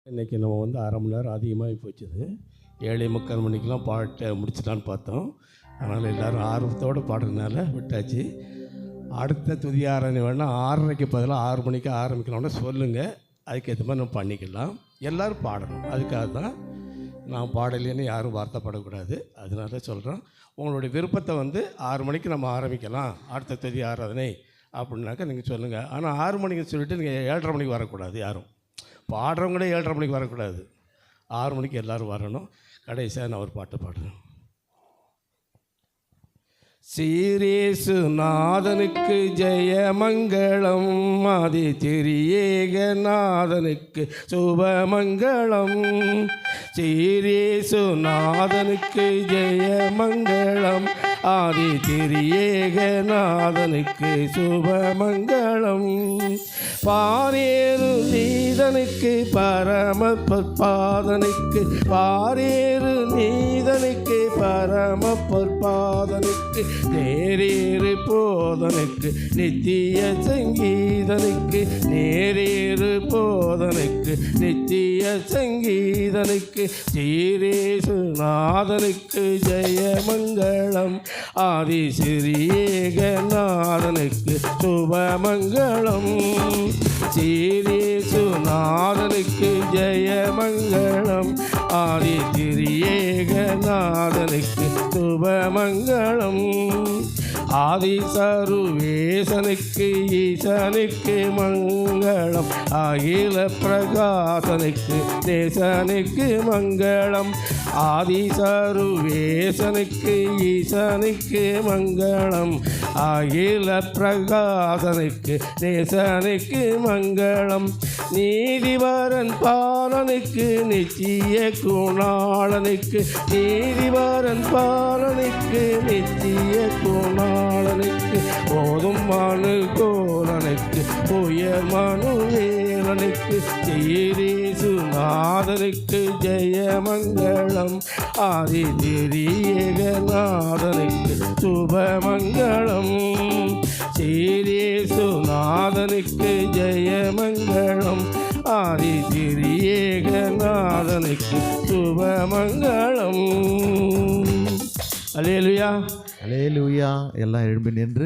இன்றைக்கி நம்ம வந்து அரை மணி நேரம் அதிகமாகி போச்சுது. 7:45 மணிக்கெலாம் பாட்டை முடிச்சிடலான்னு பார்த்தோம். அதனால் எல்லோரும் ஆர்வத்தோடு பாடுறதுனால விட்டாச்சு. அடுத்த துதி ஆராதனை வேணால் 6:30க்கு பதிலாக 6 மணிக்கு ஆரம்பிக்கலாம்னு சொல்லுங்கள். அதுக்கேற்ற மாதிரி நம்ம பண்ணிக்கலாம். எல்லோரும் பாடணும். அதுக்காக தான் நான் பாடலைன்னு யாரும் வருத்தப்படக்கூடாது. அதனால சொல்கிறோம், உங்களுடைய விருப்பத்தை வந்து 6 மணிக்கு நம்ம ஆரம்பிக்கலாம் அடுத்த துதி ஆராதனை அப்படின்னாக்கா நீங்கள் சொல்லுங்கள். ஆனால் 6 மணிக்கு சொல்லிவிட்டு நீங்கள் 7:30 மணிக்கு வரக்கூடாது. யாரும் பாடுறவங்களே 7:30 மணிக்கு வரக்கூடாது. 6 மணிக்கு எல்லோரும் வரணும். கடைசியாக நான் ஒரு பாட்டு பாடுறேன். சீரேசு நாதனுக்கு ஜெயமங்களம், ஆதி திரியேக நாதனுக்கு சுபமங்களம். சீரேசு நாதனுக்கு ஜெயமங்களம், ஆதி திரியேக நாதனுக்கு சுபமங்களம். பாரேறு நீதனுக்கு பரமபொற்பாதனுக்கு, பாரேறு நீதனுக்கு பரமபொற்பாதனுக்கு, நேரேறு போதனுக்கு நித்திய சங்கீதனுக்கு, நேரேறு போதனுக்கு நித்திய சங்கீதனுக்கு. சீரேசு நாதனுக்கு ஜெயமங்களம், ஆதி சிறியேக நாதனுக்கு சுபமங்களம். சீரேசு நாதனுக்கு ஜெயமங்களம், ஆதி திரியேக நாதனுக்கு சுபமங்களம். ஆதி சருவேசனுக்கு ஈசனுக்கு மங்களம், அகில பிரகாசனுக்கு நேசனுக்கு மங்களம். ஆதி சருவேசனுக்கு ஈசனுக்கு மங்களம், அகில பிரகாசனுக்கு நேசனுக்கு மங்களம். நீதிவரன் பாலனுக்கு நித்திய குணாளனுக்கு, நீதிவரன் பாலனுக்கு நித்திய குணாளனுக்கு, போதும் மனு கோலனுக்கு உயர் மனுவேலனுக்கு. சீரேசு நாதனுக்கு ஜெயமங்களம், ஆதி திரியேக நாதனுக்கு சுபமங்களம். சீரேசு நாதனுக்கு ஜெயமங்களம், ஆதி திரியேக நாதனுக்கு சுபமங்களம். அல்லேலூயா, அல்லேலூயா. எல்லாம் எழும்பி நின்று